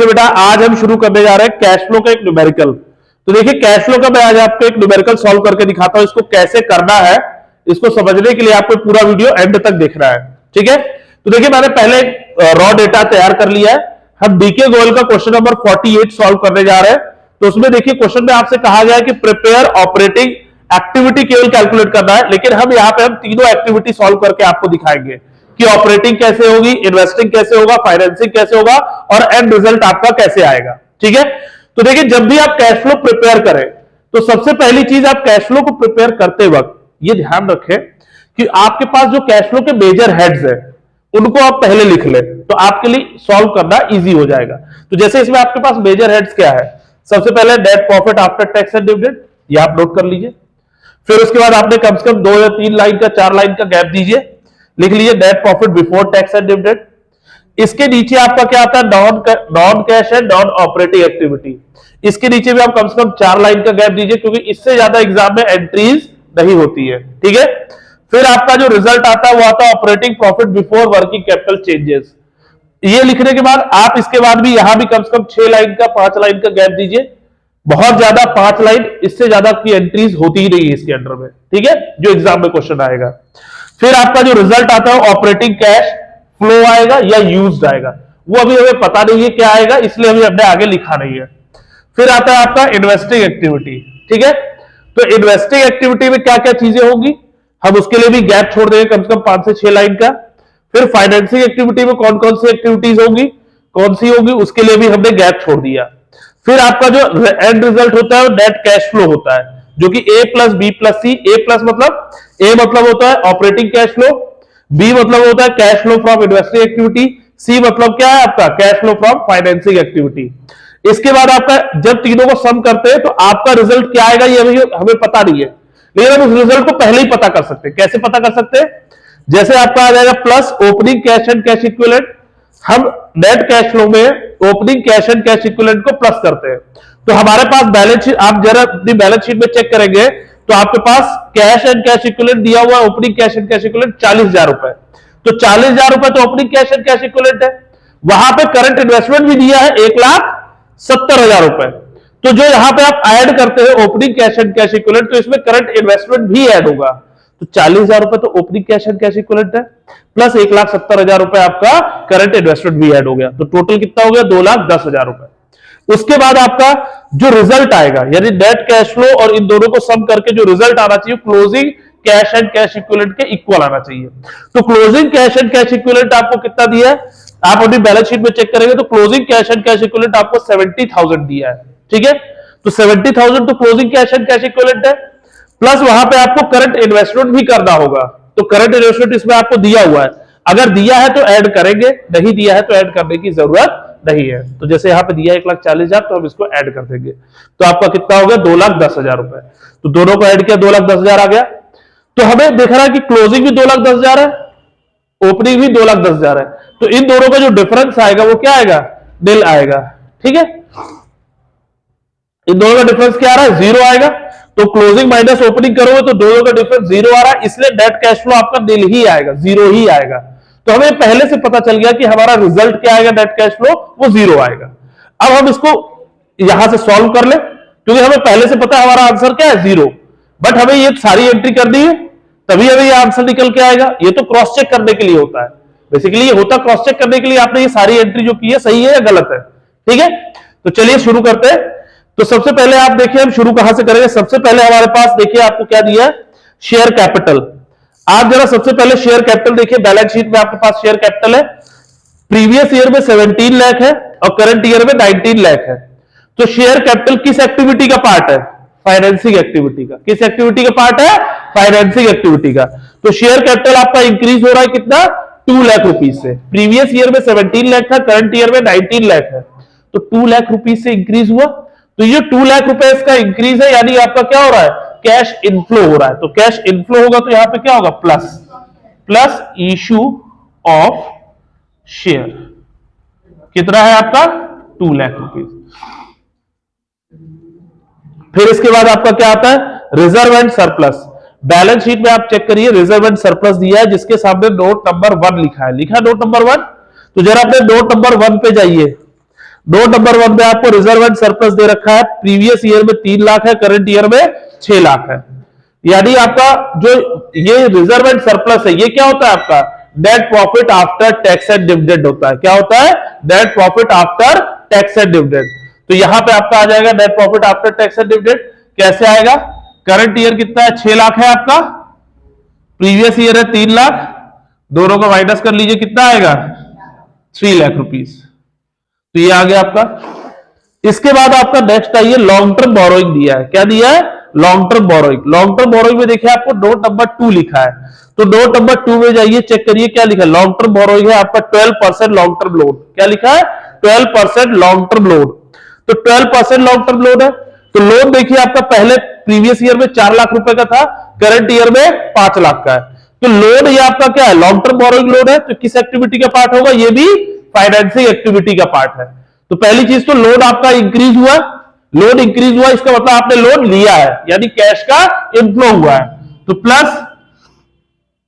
चलिए बेटा आज हम शुरू करने जा रहे हैं कैश फ्लो का एक न्यूमेरिकल। तो देखिए कैश फ्लो का मैं आज आपको एक न्यूमेरिकल सॉल्व करके दिखाता हूं। इसको कैसे करना है इसको समझने के लिए आपको पूरा वीडियो एंड तक देखना है, ठीक है। तो देखिए मैंने पहले रॉ डेटा तैयार कर लिया है। हम डीके गोयल का क्वेश्चन नंबर 48 सॉल्व करने जा रहे हैं। तो उसमें देखिए क्वेश्चन में आपसे कहा गया है कि प्रिपेयर ऑपरेटिंग एक्टिविटी केवल कैलकुलेट करना है, लेकिन हम यहाँ पे हम तीनों एक्टिविटी सॉल्व करके आपको दिखाएंगे कि ऑपरेटिंग कैसे होगी, इन्वेस्टिंग कैसे होगा, फाइनेंसिंग कैसे होगा और एंड रिजल्ट आपका कैसे आएगा, ठीक है। तो देखिए जब भी आप कैश फ्लो प्रिपेयर करें तो सबसे पहली चीज आप कैश फ्लो को प्रिपेयर करते वक्त ये ध्यान रखें कि आपके पास जो कैश फ्लो के मेजर हेड्स है उनको आप पहले लिख लें, तो आपके लिए सॉल्व करना इजी हो जाएगा। तो जैसे इसमें आपके पास मेजर हेड्स क्या है, सबसे पहले net profit after tax and dividend, ये आप नोट कर लीजिए। फिर उसके बाद आपने कम से कम 2 या 3 लाइन का 4 लाइन का गैप दीजिए, लिख लीजिए net profit before tax and dividend. इसके नीचे आपका क्या आता है, non cash and non operating activity. इसके नीचे भी आप कम से कम 4 लाइन का गैप दीजिए, क्योंकि इससे ज्यादा एग्जाम में एंट्रीज नहीं होती है, ठीक है। फिर आपका जो रिजल्ट आता है वो आता है operating profit before working capital changes. ये लिखने के बाद आप इसके बाद भी यहां भी कम से कम 6 लाइन का 5 लाइन का गैप दीजिए। बहुत ज्यादा 5 लाइन, इससे ज्यादा की एंट्रीज होती ही नहीं है इसके अंडर में, ठीक है, जो एग्जाम में क्वेश्चन आएगा। फिर आपका जो रिजल्ट आता है ऑपरेटिंग कैश फ्लो आएगा या यूज्ड आएगा, वो अभी हमें पता नहीं है क्या आएगा, इसलिए अभी हमने आगे लिखा नहीं है। फिर आता है आपका इन्वेस्टिंग एक्टिविटी, ठीक है। तो इन्वेस्टिंग एक्टिविटी में क्या क्या चीजें होंगी, हम उसके लिए भी गैप छोड़ देंगे कम से कम 5 से 6 लाइन का। फिर फाइनेंसिंग एक्टिविटी में कौन कौन सी एक्टिविटीज होंगी, कौन सी होगी, उसके लिए भी हमने गैप छोड़ दिया। फिर आपका जो एंड रिजल्ट होता है नेट कैश फ्लो होता है, जो कि A plus B plus C. A plus मतलब ए मतलब होता है ऑपरेटिंग कैश फ्लो, बी मतलब होता है cash flow from investing activity, C मतलब क्या है आपका cash flow from financing activity. इसके बाद आपका जब तीनों को सम करते हैं तो आपका रिजल्ट क्या आएगा ये हमें पता नहीं है, लेकिन हम उस रिजल्ट को पहले ही पता कर सकते हैं। कैसे पता कर सकते हैं, जैसे आपका आ जाएगा plus opening cash and cash equivalent. हम नेट कैश फ्लो में opening cash and cash equivalent को प्लस करते हैं, तो हमारे पास बैलेंस शीट, आप जरा अपनी बैलेंस शीट में चेक करेंगे तो आपके पास कैश एंड कैश इक्विवेलेंट दिया हुआ है, opening cash and cash equivalent 40,000 रुपए। तो 40,000 रुपए तो opening cash and cash equivalent है। वहां पे करंट इन्वेस्टमेंट भी दिया है 1,70,000 रुपए। तो जो यहां पे आप ऐड करते हैं opening cash and cash equivalent, तो इसमें करंट इन्वेस्टमेंट भी ऐड होगा। तो 40,000 रुपए तो opening cash and cash equivalent है, प्लस 1,70,000 रुपए आपका करंट इन्वेस्टमेंट भी ऐड हो गया, तो टोटल कितना हो गया 2,10,000 रुपए। उसके बाद आपका जो रिजल्ट आएगा यानी नेट कैश फ्लो और इन दोनों को सम करके जो रिजल्ट आना चाहिए closing cash and cash equivalent के इक्वल आना चाहिए। तो closing cash and cash equivalent आपको कितना दिया है, आप अपनी बैलेंस शीट में चेक करेंगे तो closing cash and cash equivalent आपको 70,000 दिया है, ठीक है। तो 70,000 तो closing cash and cash equivalent है, प्लस वहां पे आपको करंट इन्वेस्टमेंट भी करना होगा। तो करंट इन्वेस्टमेंट इसमें आपको दिया हुआ है, अगर दिया है तो ऐड करेंगे, नहीं दिया है तो ऐड करने की जरूरत नहीं है। तो जैसे यहाँ पे दिया 1,40,000 तो हम इसको ऐड कर देंगे, तो आपका कितना हो गया 2,10,000 रुपए। तो दोनों को ऐड किया 2,10,000 आ गया। तो हमें देख रहा है कि क्लोजिंग भी 2,10,000 है, ओपनिंग भी 2,10,000 है, तो इन दोनों का जो डिफरेंस आएगा वो क्या आएगा, निल आएगा, ठीक है। इन दोनों का डिफरेंस क्या आ रहा है, 0 आएगा। तो क्लोजिंग माइनस ओपनिंग करोगे तो दोनों का डिफरेंस 0 आ रहा है, इसलिए नेट कैश फ्लो आपका निल ही आएगा, 0 ही आएगा। तो हमें पहले से पता चल गया कि हमारा रिजल्ट क्या आएगा, नेट कैश फ्लो वो 0 आएगा। अब हम इसको यहां से सॉल्व कर ले, क्योंकि हमें पहले से पता है हमारा आंसर क्या है 0, बट हमें ये सारी एंट्री करनी है तभी हमें ये आंसर निकल के आएगा। ये तो क्रॉस चेक करने के लिए होता है, बेसिकली ये होता क्रॉस चेक करने के लिए आपने ये सारी एंट्री जो की है सही है या गलत है, ठीक है। तो चलिए शुरू करते हैं। तो सबसे पहले आप देखिए हम शुरू कहां से करेंगे। सबसे पहले हमारे पास देखिए आपको क्या दिया है, शेयर कैपिटल। आप जरा सबसे पहले शेयर कैपिटल देखिए, बैलेंस शीट में आपके पास शेयर कैपिटल है, प्रीवियस ईयर में 17 लाख है और करंट ईयर में 19 लाख है। तो शेयर कैपिटल किस एक्टिविटी का पार्ट है, फाइनेंसिंग एक्टिविटी का। किस एक्टिविटी का पार्ट है, फाइनेंसिंग एक्टिविटी का। तो शेयर कैपिटल आपका इंक्रीज हो रहा है कितना, 2 लाख रुपीज से। प्रीवियस ईयर में 17 लाख था, करंट ईयर में 19 लाख है, तो 2 लाख रुपीज से इंक्रीज हुआ। तो ये 2 लाख रुपए इसका इंक्रीज है, यानी आपका क्या हो रहा है, कैश इनफ्लो हो रहा है। तो कैश इनफ्लो होगा तो यहां पे क्या होगा, प्लस इशू ऑफ शेयर। कितना है आपका 2 लाख रुपीज। फिर इसके बाद आपका क्या आता है, reserve and surplus. Balance sheet में आप चेक करिए, रिजर्व एंड सरप्लस दिया है जिसके सामने नोट नंबर 1 लिखा है, लिखा नोट नंबर 1। तो जरा अपने नोट नंबर 1 पे जाइए। नंबर 1 में आपको रिजर्व एंड सरप्लस दे रखा है, प्रीवियस ईयर में 3 लाख है, करंट ईयर में 6 लाख है। यानी आपका जो ये रिजर्व एंड सरप्लस है, ये क्या होता है आपका net profit after tax and dividend होता है। क्या होता है? Net profit after tax and dividend. तो यहां पे आपका आ जाएगा net profit after tax and dividend. कैसे आएगा? करंट ईयर कितना है? 6 लाख है आपका, प्रीवियस ईयर है 3 लाख, दोनों को माइनस कर लीजिए, कितना आएगा? 3 लाख रुपीस। तो ये आ गया आपका। इसके बाद आपका नेक्स्ट आइए, लॉन्ग टर्म बोरोइंग दिया है। क्या दिया है? Long term borrowing. Long term borrowing में देखिए आपको नोट नंबर 2 लिखा है, तो नोट नंबर 2 में जाइए, चेक करिए क्या लिखा है। लॉन्ग टर्म बोरोइंग है आपका 12% लॉन्ग टर्म लोन। क्या लिखा है? 12% लॉन्ग टर्म लोन। तो 12% लॉन्ग टर्म लोन है, तो लोन देखिए आपका पहले प्रीवियस ईयर में 4 लाख रुपए का था, करंट ईयर में 5 लाख का है। तो लोन ये आपका क्या है? लॉन्ग टर्म बोरोइंग लोन है। तो किस एक्टिविटी का पार्ट होगा? ये भी फाइनेंसिंग एक्टिविटी का पार्ट है। तो पहली चीज तो लोन आपका इंक्रीज हुआ, लोन इंक्रीज हुआ इसका मतलब आपने लोन लिया है, यानी कैश का इनफ्लो हुआ है। तो प्लस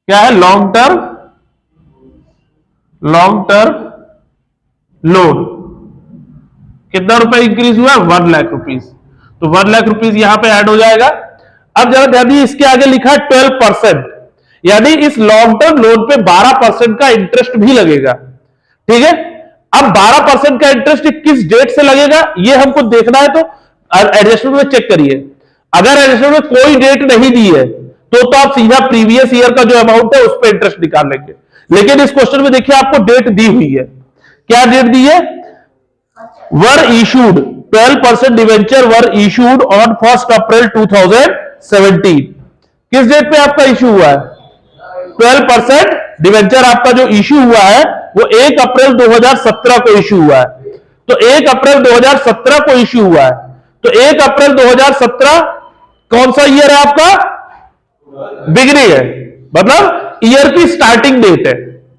क्या है? Long term loan. कितना रुपए इंक्रीज हुआ? 1 लाख रुपीस। तो 1 लाख रुपीस यहां पे ऐड हो जाएगा। अब जरा ध्यान दीजिए, इसके आगे लिखा है 12%, यानी इस लॉन्ग टर्म लोन पे 12% का इंटरेस्ट भी लगेगा। ठीक है? अब 12% का इंटरेस्ट किस डेट से लगेगा ये हमको देखना है, तो एडजस्टमेंट में चेक करिए। अगर एडजस्टमेंट में कोई डेट नहीं दी है तो आप सीधा प्रीवियस ईयर का जो अमाउंट है उस पर इंटरेस्ट निकाल लेंगे। लेकिन इस क्वेश्चन में देखिए आपको डेट दी हुई है। क्या डेट दी है? वर issued 12% debenture were issued on 1 अप्रैल 2017। किस डेट पे आपका इशू हुआ है? 12% डिवेंचर आपका जो इशू हुआ है वो 1 अप्रैल 2017 को इशू हुआ है। तो 1 अप्रैल 2017 को इशू हुआ है। तो 1 अप्रैल 2017 कौन सा ईयर है आपका? बिगिनिंग है, मतलब ईयर की स्टार्टिंग डेट है।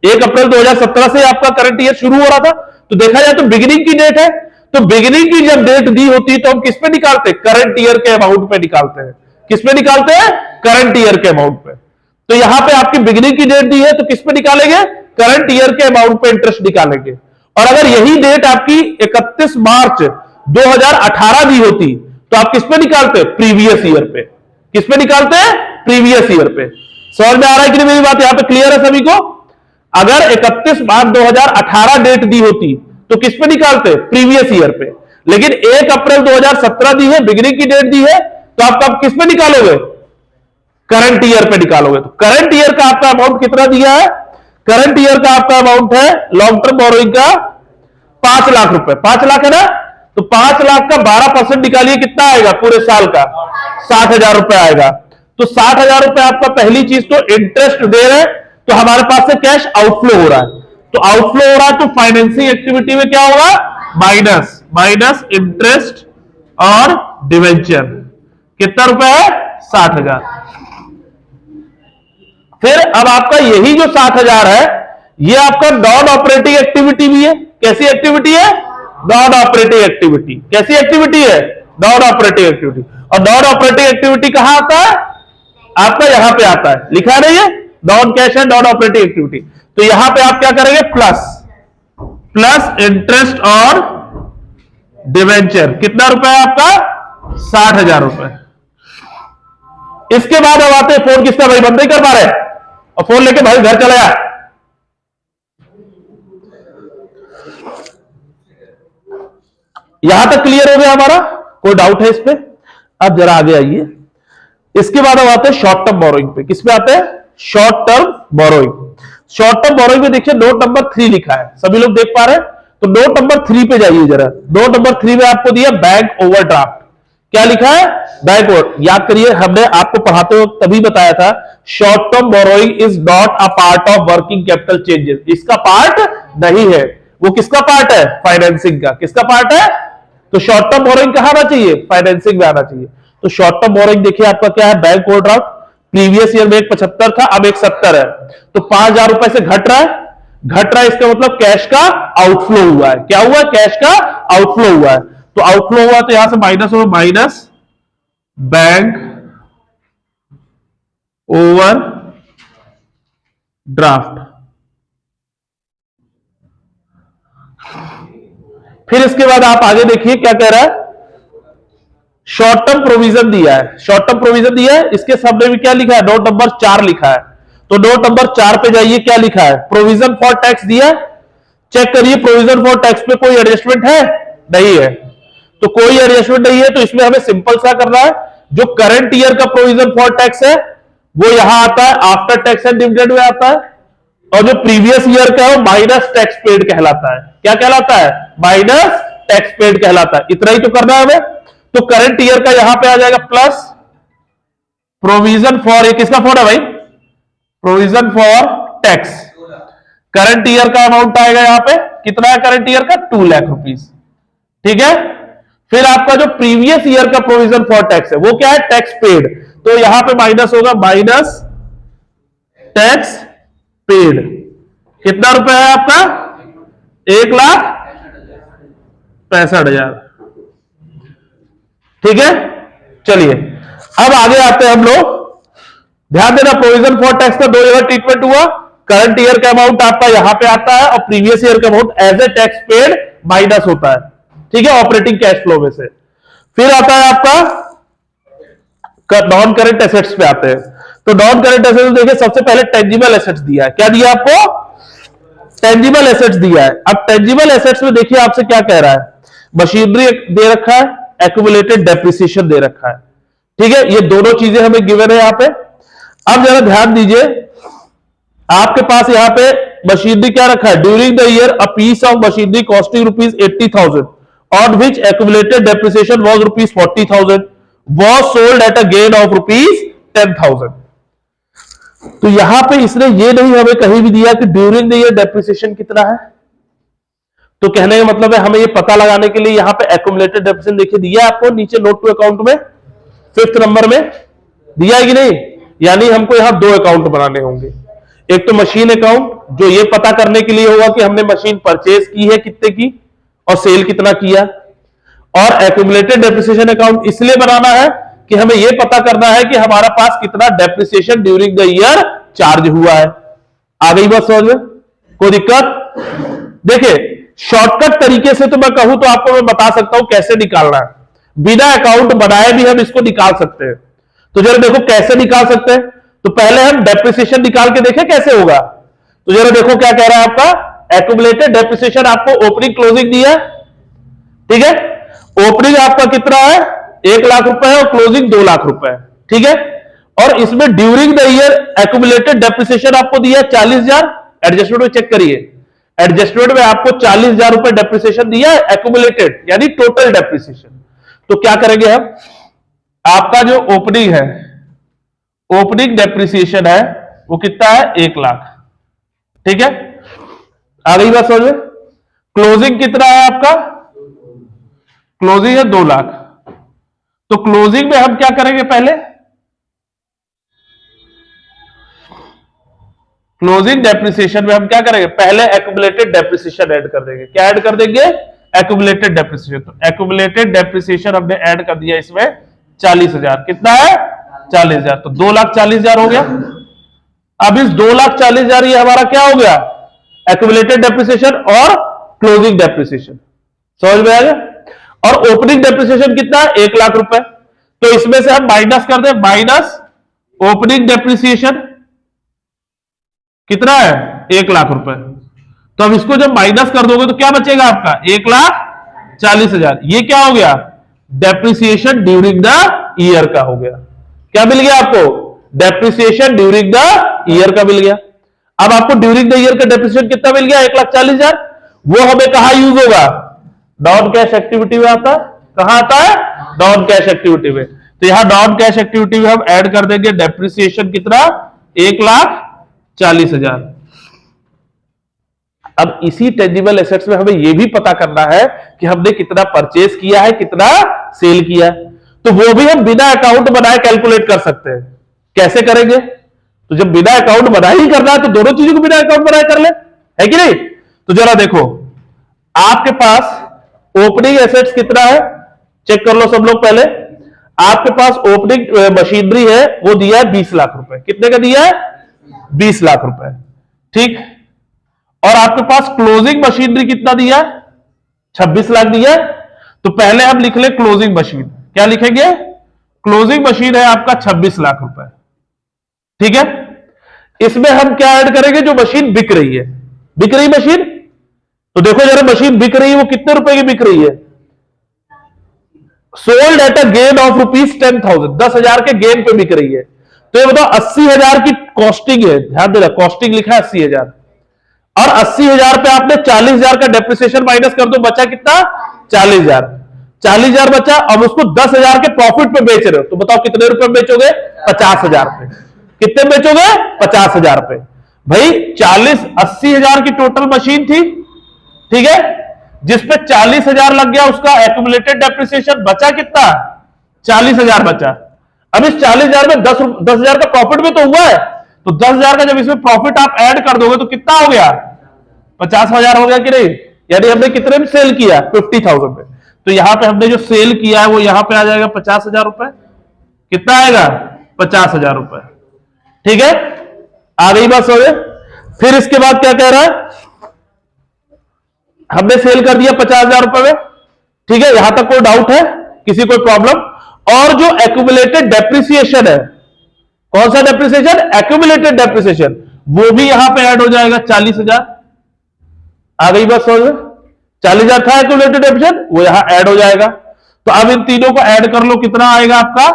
1 अप्रैल 2017 से आपका करंट ईयर शुरू हो रहा था, तो देखा जाए तो बिगिनिंग की डेट है। तो बिगिनिंग की जब डेट दी होती है तो हम किस पे निकालते हैं? करंट ईयर के अमाउंट पे निकालते हैं। किस पे निकालते हैं? करंट ईयर के अमाउंट पे। तो यहां पे आपकी बिगिनिंग की डेट दी है तो किस पे निकालेंगे? करंट ईयर के अमाउंट पे इंटरेस्ट निकालेंगे। और अगर यही डेट आपकी 31 मार्च 2018 दी होती तो आप किस पे निकालते? प्रीवियस ईयर पे। किस पे निकालते हैं? प्रीवियस ईयर पे। समझ में आ रहा है कि नहीं मेरी बात? यहां पे क्लियर है सभी को? अगर 31 मार्च 2018 डेट दी होती तो किस पे निकालते? प्रीवियस ईयर पे। लेकिन 1 अप्रैल 2017 दी है, बिगिनिंग की डेट दी है, तो आप किस पे निकालोगे? करंट ईयर पे निकालोगे। तो करंट ईयर का आपका अमाउंट कितना दिया है? करंट ईयर का आपका अमाउंट है लॉन्ग टर्म बोरोइंग का 5 लाख रुपए। 5 लाख है ना? तो 5 लाख का 12% निकालिए, कितना आएगा पूरे साल का? 60,000 रुपए आएगा। तो 60,000 रुपए आपका पहली चीज तो इंटरेस्ट दे रहे, तो हमारे पास से कैश आउटफ्लो हो रहा है। तो आउटफ्लो हो रहा है तो फाइनेंसिंग एक्टिविटी में क्या होगा? माइनस इंटरेस्ट और डिवेंचर। कितना रुपए है? 60,000। फिर अब आपका यही जो 60,000 है ये आपका नॉन ऑपरेटिंग एक्टिविटी भी है। कैसी एक्टिविटी है? Non operating activity. कैसी एक्टिविटी है? Non operating activity. और नॉन ऑपरेटिंग एक्टिविटी कहां आता है? आपका यहां पे आता है, लिखा नहीं है? नॉन कैश है, नॉन ऑपरेटिंग एक्टिविटी। तो यहां पे आप क्या करेंगे? प्लस इंटरेस्ट और डिवेंचर। कितना रुपए है आपका? 60,000 रुपए। इसके बाद अब आते हैं, फोन किसका भाई? बंद नहीं कर पा रहे और फोन लेके भाई घर चला जा। यहां तक क्लियर हो गया हमारा? कोई डाउट है इस पे? अब जरा आगे आइए। इसके बाद अब आते हैं शॉर्ट टर्म बोरोइंग पे। किस पे आते हैं? Short term borrowing. Short term borrowing में देखिए नोट नंबर 3 लिखा है, सभी लोग देख पा रहे हैं? तो नोट नंबर 3 पे जाइए जरा। नोट नंबर 3 में आपको दिया बैंक ओवरड्राफ्ट। क्या लिखा है? Bank over. याद करिए, हमने आपको पढ़ाते वक्त तभी बताया था short term borrowing is not a part of working capital changes. इसका पार्ट नहीं है। वो किसका पार्ट है? फाइनेंसिंग का। किसका पार्ट है? तो शॉर्ट टर्म बोरोइंग कहां आना चाहिए? फाइनेंसिंग में आना चाहिए। तो शॉर्ट टर्म बोरोइंग देखिए आपका क्या है? Bank overdraft. प्रीवियस ईयर में 175 था, अब 170 है, तो 5,000 रुपए से घट रहा है। घट रहा है इसका मतलब कैश का आउटफ्लो हुआ है। क्या हुआ? कैश का आउटफ्लो हुआ है। तो आउटफ्लो हुआ तो यहां से माइनस हो, माइनस बैंक ओवर ड्राफ्ट। फिर इसके बाद आप आगे देखिए क्या कह रहा है, शॉर्ट टर्म प्रोविजन दिया है, शॉर्ट टर्म प्रोविजन दिया है, इसके सामने भी क्या लिखा है, नोट नंबर 4 लिखा है। तो नोट नंबर 4 पे जाइए, क्या लिखा है, प्रोविजन फॉर टैक्स दिया है। चेक करिए प्रोविजन फॉर टैक्स पे कोई एडजस्टमेंट है, नहीं है। तो कोई एडजस्टमेंट नहीं है, तो इसमें हमें सिंपल सा करना है, जो करंट ईयर का प्रोविजन फॉर टैक्स है वो यहां आता है, आफ्टर टैक्स एंड डिविडेंड में आता है, और जो प्रीवियस ईयर का है वो माइनस टैक्स पेड कहलाता है। क्या कहलाता है, माइनस टैक्स पेड कहलाता है। इतना ही तो करना है हमें। तो करंट ईयर का यहां पे आ जाएगा प्लस प्रोविजन फॉर, ये किसका फॉर है भाई, provision for tax. Current year का अमाउंट आएगा यहां पे, कितना है करंट ईयर का, 2 लाख रुपीस, ठीक है। फिर आपका जो प्रीवियस ईयर का प्रोविजन फॉर टैक्स है वो क्या है, टैक्स पेड। तो यहां पे माइनस होगा, माइनस टैक्स पेड। कितना रुपए है आपका, 1,65,000, ठीक है। चलिए अब आगे आते हैं हम लोग। ध्यान देना, प्रोविजन फॉर टैक्स का दो जगह ट्रीटमेंट हुआ। करंट ईयर का अमाउंट आपका यहां पे आता है और प्रीवियस ईयर का amount as a tax paid minus होता है, ठीक है, ऑपरेटिंग कैश फ्लो में से। फिर आता है आपका नॉन करंट एसेट्स पे आते हैं। तो नॉन करंट एसेट्स देखिए, सबसे पहले टेंजिबल एसेट्स दिया है। क्या दिया आपको, टेंजिबल एसेट्स दिया है। अब टेंजिबल एसेट्स में देखिए आपसे क्या कह रहा है, मशीनरी दे रखा है, एक्यूमुलेटेड डेप्रिसिएशन दे रखा है, ठीक है। ये दोनों चीजें हमें गिवन है यहां पे। अब जरा ध्यान दीजिए, आपके पास यहां पे मशीनरी क्या रखा है, during the year a piece of machinery costing ₹80,000 on which accumulated depreciation was ₹40,000 was sold at a gain of ₹10,000। तो यहां पे इसने ये नहीं हमें कहीं भी दिया कि ड्यूरिंग द ईयर डेप्रिसिएशन कितना है। तो कहने का मतलब है हमें ये पता लगाने के लिए यहां पे एक्यूमुलेटेड डेप्रिसिएशन देखिए दिया आपको नीचे नोट टू अकाउंट में 5th नंबर में दिया है कि नहीं। यानी हमको यहां 2 अकाउंट बनाने होंगे, एक तो मशीन अकाउंट जो ये पता करने के लिए होगा कि हमने मशीन परचेज की है कितने की और सेल कितना किया, और एक्यूमुलेटेड डेप्रिसिएशन अकाउंट इसलिए बनाना है कि हमें यह पता करना है कि हमारा पास कितना depreciation during the year charge हुआ है। आ गई बात समझ में, कोई दिक्कत। देखिए शॉर्टकट तरीके से तो मैं कहूं तो आपको मैं बता सकता हूं कैसे निकालना है, बिना अकाउंट बनाए भी हम इसको निकाल सकते हैं। तो जरा देखो कैसे निकाल सकते हैं। तो पहले हम डेप्रिसिएशन निकाल के देखें कैसे होगा। तो जरा देखो क्या कह रहा है आपका, एक्यूमुलेटेड डेप्रिसिएशन आपको ओपनिंग क्लोजिंग दिया है, ठीक है। ओपनिंग आपका कितना है, 1 लाख रुपए है और क्लोजिंग 2 लाख रुपए है, ठीक है। और इसमें during the year accumulated depreciation आपको दिया 40,000। एडजस्टमेंट में चेक करिए, एडजस्टमेंट में आपको 40,000 रुपए डेप्रिसिएशन दिया है एक्यूमुलेटेड यानी टोटल डेप्रिसिएशन। तो क्या करेंगे हम, आपका जो ओपनिंग है, ओपनिंग डेप्रिसिएशन है वो कितना है, 1 लाख, ठीक है। आ गई बात समझ में। क्लोजिंग कितना है आपका, क्लोजिंग है 2 लाख। तो क्लोजिंग में हम क्या करेंगे, पहले क्लोजिंग डेप्रिसिएशन में हम क्या करेंगे, पहले एक्यूमुलेटेड डेप्रिसिएशन ऐड कर देंगे। क्या ऐड कर देंगे, एक्यूमुलेटेड डेप्रिसिएशन। तो एक्यूमुलेटेड डेप्रिसिएशन हमने ऐड कर दिया इसमें 40,000, कितना है 40,000। तो 2,40,000 हो गया। अब इस 2,40,000 ये हमारा क्या हो गया, एक्यूमुलेटेड डेप्रिसिएशन और क्लोजिंग डेप्रिसिएशन, समझ में आ गया। और ओपनिंग डेप्रिसिएशन कितना है, 1 लाख रुपए। तो इसमें से हम माइनस कर दें, माइनस ओपनिंग डेप्रिसिएशन कितना है, 1 लाख रुपए। तो अब इसको जब माइनस कर दोगे तो क्या बचेगा आपका, 1,40,000। ये क्या हो गया, डेप्रिसिएशन ड्यूरिंग द ईयर का हो गया। क्या मिल गया आपको, डेप्रिसिएशन ड्यूरिंग द ईयर का मिल गया। अब आपको ड्यूरिंग द ईयर का डेप्रिसिएशन कितना मिल गया, 1,40,000। वो हमें कहां यूज होगा, नॉन कैश एक्टिविटी में आता है। कहां आता है, नॉन कैश एक्टिविटी में। तो यहां नॉन कैश एक्टिविटी में हम ऐड कर देंगे डेप्रिसिएशन कितना, 1,40,000। अब इसी टेंजिबल एसेट्स में हमें यह भी पता करना है कि हमने कितना परचेज किया है, कितना सेल किया है। तो वो भी हम बिना अकाउंट बनाए कैलकुलेट कर सकते हैं। कैसे करेंगे, तो जब बिना अकाउंट बनाए ही करना है तो दोनों चीजों को बिना अकाउंट बनाए कर ले, है कि नहीं। तो जरा देखो आपके पास ओपनिंग एसेट्स कितना है, चेक कर लो सब लोग। पहले आपके पास ओपनिंग मशीनरी है वो दिया है 20 लाख रुपए। कितने का दिया है, 20 लाख रुपए, ठीक। और आपके पास क्लोजिंग मशीनरी कितना दिया है, 26 लाख दिया। तो पहले हम लिख ले क्लोजिंग मशीन, क्या लिखेंगे? क्लोजिंग मशीन है आपका 26 लाख रुपए, ठीक है। इसमें हम क्या ऐड करेंगे? जो मशीन बिक रही है, बिक रही मशीन, तो देखो जरा मशीन बिक रही है वो कितने रुपए की बिक रही है? Sold at a gain of ₹10,000, 10,000 के गेन पे बिक रही है। तो ये बताओ 80,000 की कॉस्टिंग है, ध्यान देना कॉस्टिंग लिखा है 80,000, और 80,000 पे आपने 40,000 का डेप्रिसिएशन माइनस कर दो, बचा कितना? 40,000। 40,000 बचा, अब उसको 10,000 के प्रॉफिट पे बेच रहे हो, तो बताओ कितने रुपए बेचोगे? 50,000 पे। कितने बेचोगे? 50,000 पे। भाई 80,000 की टोटल मशीन थी, ठीक है, जिसपे 40,000 लग गया, उसका एक्यूमुलेटेड डेप्रिसिएशन बचा कितना? 40,000 बचा। अब इस 40,000 में 10,000 का प्रॉफिट भी तो हुआ है, तो 10,000 का जब इसमें प्रॉफिट आप ऐड कर दोगे तो कितना हो गया? 50,000 हो गया कि नहीं? यानी हमने कितने में सेल किया? 50,000 में। तो यहां पे हमने जो सेल किया है वो यहां पे आ जाएगा 50,000 रुपए। कितना आएगा? 50,000 रुपए, ठीक है। आ गई बात समझ? फिर इसके बाद क्या कह रहा है? हमने सेल कर दिया 50,000 रुपए में, ठीक है, यहां तक कोई डाउट है? किसी कोई प्रॉब्लम? और जो एक्यूमुलेटेड डेप्रिसिएशन है, कौन सा डेप्रिसिएशन? एक्यूमुलेटेड डेप्रिसिएशन, वो भी यहां पे ऐड हो जाएगा 40,000। आ गई बात समझ? 40,000 था एक्यूमुलेटेड डेप्रिसिएशन, वो यहां ऐड हो जाएगा। तो अब इन तीनों को ऐड कर लो, कितना आएगा आपका?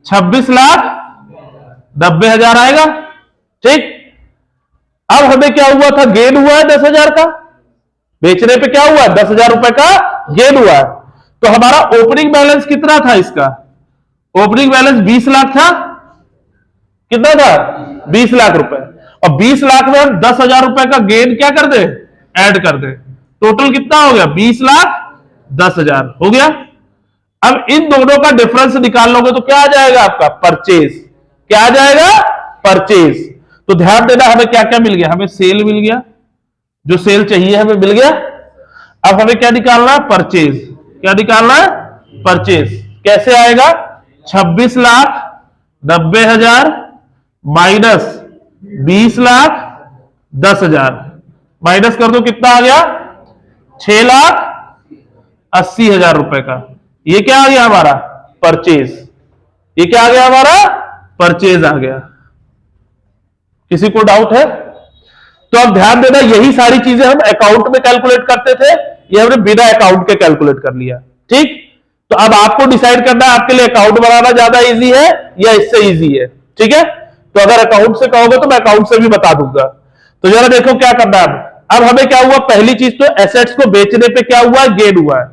26,90,000 आएगा, ठीक। अब हमें क्या हुआ था? गेन हुआ है 10,000 का, बेचने पे क्या हुआ? 10,000 रुपए का गेन हुआ है। तो हमारा ओपनिंग बैलेंस कितना था? इसका ओपनिंग बैलेंस 20 लाख था। कितना था? 20 लाख रुपए। और 20 लाख में हम 10,000 रुपए का गेन क्या कर दे? ऐड कर दे। टोटल कितना हो गया? 20,10,000 हो गया। अब इन दोनों का डिफरेंस निकाल लोगे तो क्या आ जाएगा आपका? परचेज। क्या आ जाएगा? परचेज। तो ध्यान देना, हमें क्या क्या मिल गया? हमें सेल मिल गया, जो सेल चाहिए हमें मिल गया। अब हमें क्या निकालना है? परचेज। क्या निकालना है? परचेज। कैसे आएगा? 26,90,000 माइनस 20,10,000 माइनस कर दो, कितना आ गया? 6,80,000 रुपए का। ये क्या आ गया हमारा? परचेज। ये क्या आ गया हमारा? परचेज आ गया। किसी को डाउट है? तो अब ध्यान देना, यही सारी चीजें हम अकाउंट में कैलकुलेट करते थे, ये हमने बिना अकाउंट के कैलकुलेट कर लिया, ठीक। तो अब आपको डिसाइड करना है आपके लिए अकाउंट बनाना ज्यादा इजी है या इससे इजी है, ठीक है। तो अगर अकाउंट से कहोगे तो मैं अकाउंट से भी बता दूंगा। तो जरा देखो क्या करना है। अब हमें क्या हुआ? पहली चीज तो एसेट्स को बेचने पे क्या हुआ है? गेन हुआ है,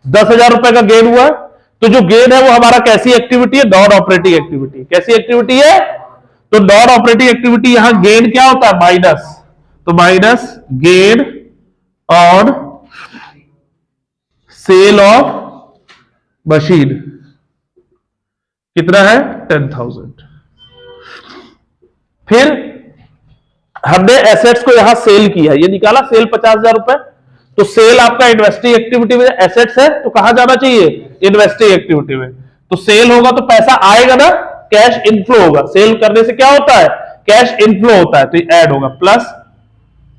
10,000 रुपए का गेन हुआ है। तो जो गेन है वो हमारा कैसी एक्टिविटी है? Non operating activity. कैसी एक्टिविटी है? तो नॉन ऑपरेटिंग एक्टिविटी, यहां गेन क्या होता है? माइनस। तो minus gain on sale of machine, कितना है? 10,000। फिर हमने एसेट्स को यहां सेल किया, ये निकाला सेल 50,000 रुपए। तो सेल आपका इन्वेस्टिंग एक्टिविटी में एसेट्स है, तो कहां जाना चाहिए? इन्वेस्टिंग एक्टिविटी में। तो सेल होगा तो पैसा आएगा ना, कैश इनफ्लो होगा। सेल करने से क्या होता है? कैश इनफ्लो होता है, तो ऐड होगा प्लस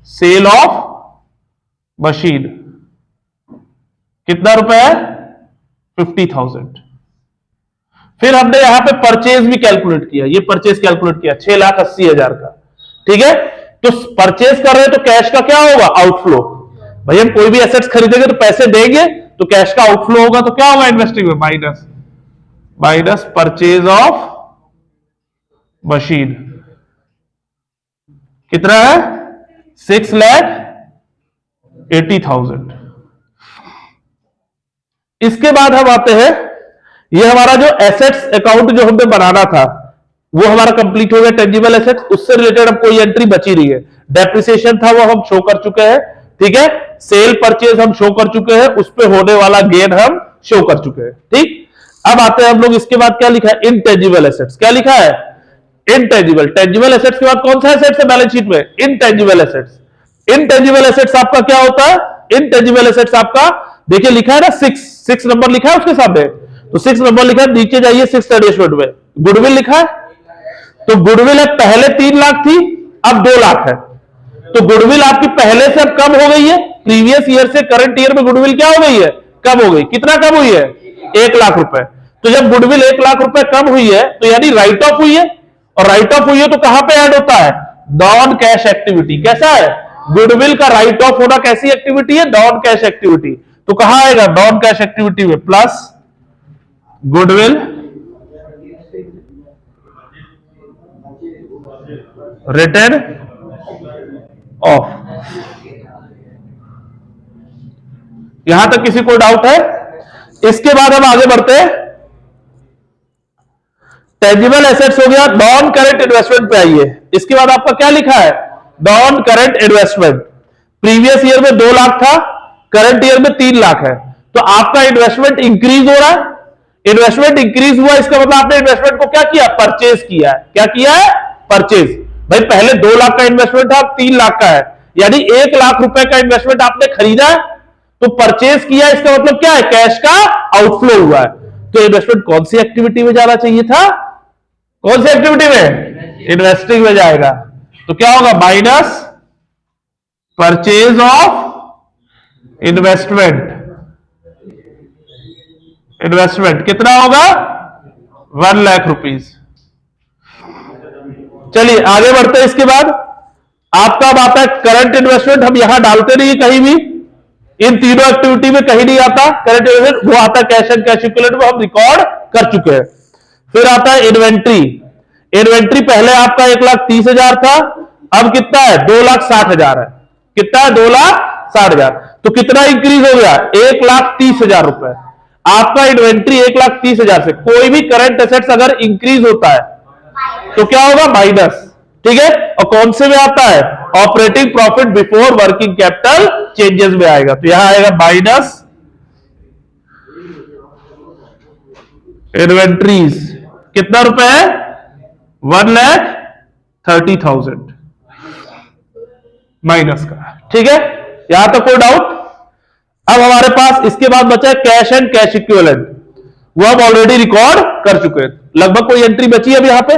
सेल ऑफ मशीन, कितना रुपए है? 50,000। फिर हमने यहां पे परचेज भी कैलकुलेट किया, ये परचेज कैलकुलेट किया 6,80,000 का, ठीक है। तो परचेज कर रहे हैं तो कैश का क्या होगा? आउटफ्लो। भाई हम कोई भी एसेट्स खरीदेंगे तो पैसे देंगे, तो कैश का आउटफ्लो होगा, तो क्या होगा? इन्वेस्टिंग में माइनस परचेज ऑफ मशीन, कितना है? 6,80,000। इसके बाद हम आते हैं, ये हमारा जो एसेट्स अकाउंट जो हमने बनाना था वो हमारा कंप्लीट हो गया। टेंजिबल एसेट्स, उससे रिलेटेड अब कोई एंट्री बची रही है। डेप्रिसिएशन था वो हम शो कर चुके हैं, ठीक है। सेल परचेज हम शो कर चुके हैं, उस पर होने वाला गेन हम शो कर चुके हैं, ठीक। अब आते हैं हम लोग, इसके बाद क्या लिखा है? Intangible assets. क्या लिखा है? इनटेंजिबल। टेंजिबल एसेट्स के बाद कौन सा एसेट्स है बैलेंस शीट में? Intangible assets. इनटेंजिबल एसेट्स आपका क्या होता है? इनटेंजिबल एसेट्स आपका, देखिए लिखा है ना 6 नंबर लिखा है उसके सामने, तो 6 नंबर लिखा है, नीचे जाइए 6th एडजस्टमेंट में गुडविल लिखा है। तो गुडविल है, पहले 3 लाख थी, अब 2 लाख है। तो गुडविल आपकी पहले से अब कम हो गई है, प्रीवियस ईयर से करंट ईयर में गुडविल क्या हो गई है, कम हो गई। कितना कम हुई है, 1,00,000 रुपए। तो जब गुडविल 1,00,000 रुपए कम हुई है तो यानी राइट ऑफ हुई है, और राइट ऑफ हुई है तो कहां पे ऐड होता है, नॉन कैश एक्टिविटी। कैसा है, गुडविल का राइट ऑफ होना कैसी एक्टिविटी है, नॉन कैश एक्टिविटी। तो कहां आएगा, नॉन कैश एक्टिविटी में, प्लस गुडविल रिटर्न ऑफ। यहां तक किसी को डाउट है? इसके बाद हम आगे बढ़ते हैं, टेंजिबल एसेट्स हो गया, नॉन करंट इन्वेस्टमेंट पे आइए। इसके बाद आपका क्या लिखा है, non current investment. Previous year में 2 लाख था, करंट ईयर में 3 लाख है, तो आपका इन्वेस्टमेंट इंक्रीज हो रहा है। इन्वेस्टमेंट इंक्रीज हुआ, इसका मतलब आपने इन्वेस्टमेंट को क्या किया, परचेज किया है। क्या किया है, परचेज। भाई पहले 2 लाख का इन्वेस्टमेंट था, अब 3 लाख का है, यानी 1,00,000 रुपए का इन्वेस्टमेंट आपने खरीदा है तो परचेज किया, इसका मतलब क्या है, कैश का आउटफ्लो हुआ है। तो इन्वेस्टमेंट कौन सी एक्टिविटी में जाना चाहिए था, कौन सी एक्टिविटी में, इन्वेस्टिंग में जाएगा। तो क्या होगा, minus purchase of investment. Investment कितना होगा, 1,00,000 रुपीज। चलिए आगे बढ़ते हैं। इसके बाद आपका अब आता है करंट इन्वेस्टमेंट। हम यहां डालते नहीं कहीं भी, इन तीनों एक्टिविटी में कहीं नहीं आता करंट इन्वेस्टमेंट, वो आता है कैश एंड कैश इक्विवेलेंट में, हम रिकॉर्ड कर चुके हैं। फिर आता है इन्वेंट्री। इन्वेंट्री पहले आपका 1,30,000 था, अब कितना है, 2,60,000 है। कितना है, 2,60,000। तो कितना इंक्रीज हो गया, 1,30,000 रुपए। आपका इन्वेंट्री 1,30,000 से, कोई भी करंट एसेट्स अगर इंक्रीज होता है तो क्या होगा, माइनस। ठीक है, और कौन से में आता है, operating profit before working capital changes में आएगा। तो यहां आएगा माइनस इन्वेंट्रीज। कितना रुपए है, 1,30,000 माइनस का। ठीक है, यहां तक कोई डाउट? अब हमारे पास इसके बाद बचा है कैश एंड कैश इक्विवेलेंट, वो हम ऑलरेडी रिकॉर्ड कर चुके हैं। लगभग कोई एंट्री बची है अब यहां पे,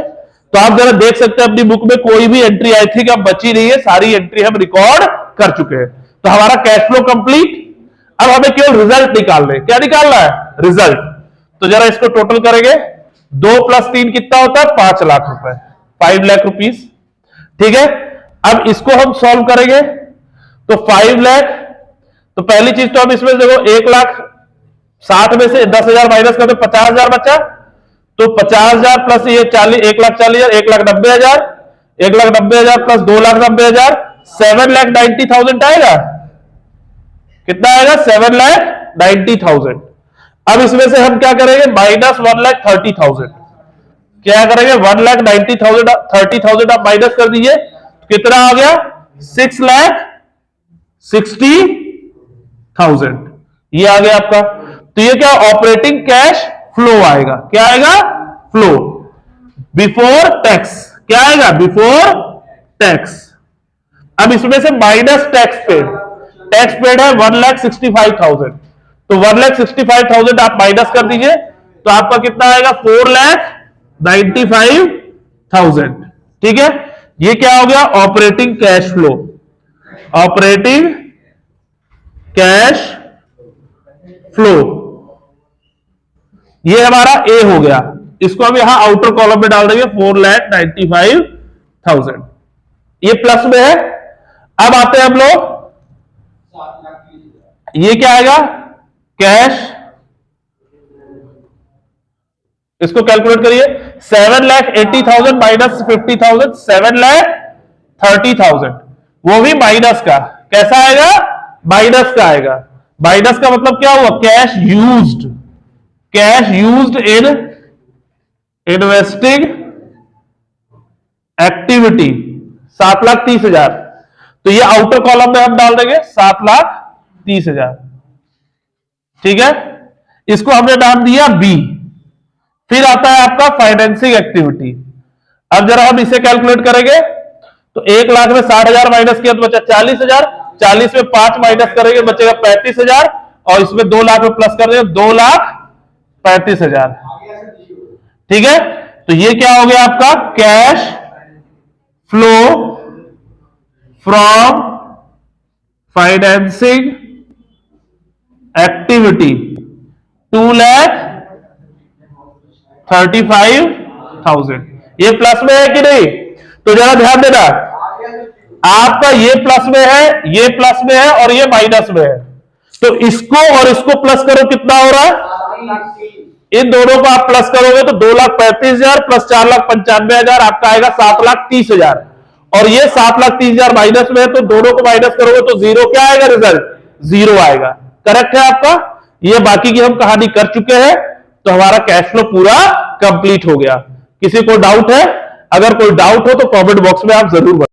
तो आप जरा देख सकते हैं अपनी बुक में, कोई भी एंट्री आई थी कि अब बची नहीं है, सारी एंट्री हम रिकॉर्ड कर चुके हैं। तो हमारा कैश फ्लो कंप्लीट। अब हमें केवल रिजल्ट निकालना है। क्या निकालना है, रिजल्ट। तो जरा इसको टोटल करेंगे, 2 + 3 कितना होता है, 5 लाख रुपए, 5 लाख रुपीज। ठीक है, अब इसको हम सॉल्व करेंगे तो 5 लाख, तो पहली चीज तो हम इसमें देखो 1,60,000 में से 10,000 माइनस करते 50,000 बचा, तो 50,000 प्लस ये 40, 1,40,000, 1,90,000, 1,90,000 प्लस 2,90,000, 7,90,000 आएगा। कितना आएगा, 7,90,000। अब इसमें से हम क्या करेंगे, माइनस 1,30,000। क्या करेंगे, 1,90,000, 30,000 आप माइनस कर दीजिए, कितना आ गया, 6,60,000। ये आ गया आपका। तो ये क्या, ऑपरेटिंग कैश फ्लो आएगा। क्या आएगा, फ्लो बिफोर टैक्स। क्या आएगा, बिफोर टैक्स। अब इसमें से minus tax paid, tax paid है 1,65,000, तो 1,65,000 आप माइनस कर दीजिए, तो आपका कितना आएगा, 4,95,000। ठीक है, ये क्या हो गया, operating cash flow. Operating cash flow, ये हमारा ए हो गया। इसको हम यहां आउटर कॉलम में डाल देंगे, 4,95,000। ये प्लस में है। अब आते हैं हम लोग, ये क्या आएगा, कैश। इसको कैलकुलेट करिए, 7,80,000 माइनस 50,000, 7,30,000, वो भी माइनस का। कैसा आएगा, माइनस का आएगा। माइनस का मतलब क्या हुआ, cash used. Cash used in investing activity 7,30,000। तो ये आउटर कॉलम में हम डाल देंगे 7,30,000। ठीक है, इसको हमने नाम दिया बी। फिर आता है आपका फाइनेंसिंग एक्टिविटी। अब जरा हम इसे कैलकुलेट करेंगे, तो 1,00,000 में 60,000 माइनस किया तो बचा 40,000, 40 में 5 माइनस करेंगे बचेगा 35,000, और इसमें 2 लाख में प्लस कर देंगे 2,35,000। ठीक है, तो ये क्या हो गया आपका, cash flow from financing activity 2,35,000, ये प्लस में है कि नहीं? तो जरा ध्यान देना, आपका ये प्लस में है, ये प्लस में है और ये माइनस में है, तो इसको और इसको प्लस करो, कितना हो रहा है? इन दोनों को आप प्लस करोगे तो 2,35,000 प्लस 4,95,000 आपका आएगा 7,30,000, और ये 7,30,000 माइनस में है, तो दोनों को माइनस करोगे तो जीरो क्या आएगा? रिजल्ट जीरो आएगा। करेक्ट है आपका? ये बाकी की हम कहानी कर चुके हैं, तो हमारा कैश फ्लो पूरा कंप्लीट हो गया। किसी को डाउट है? अगर कोई डाउट हो तो कमेंट बॉक्स में आप जरूर बताएं।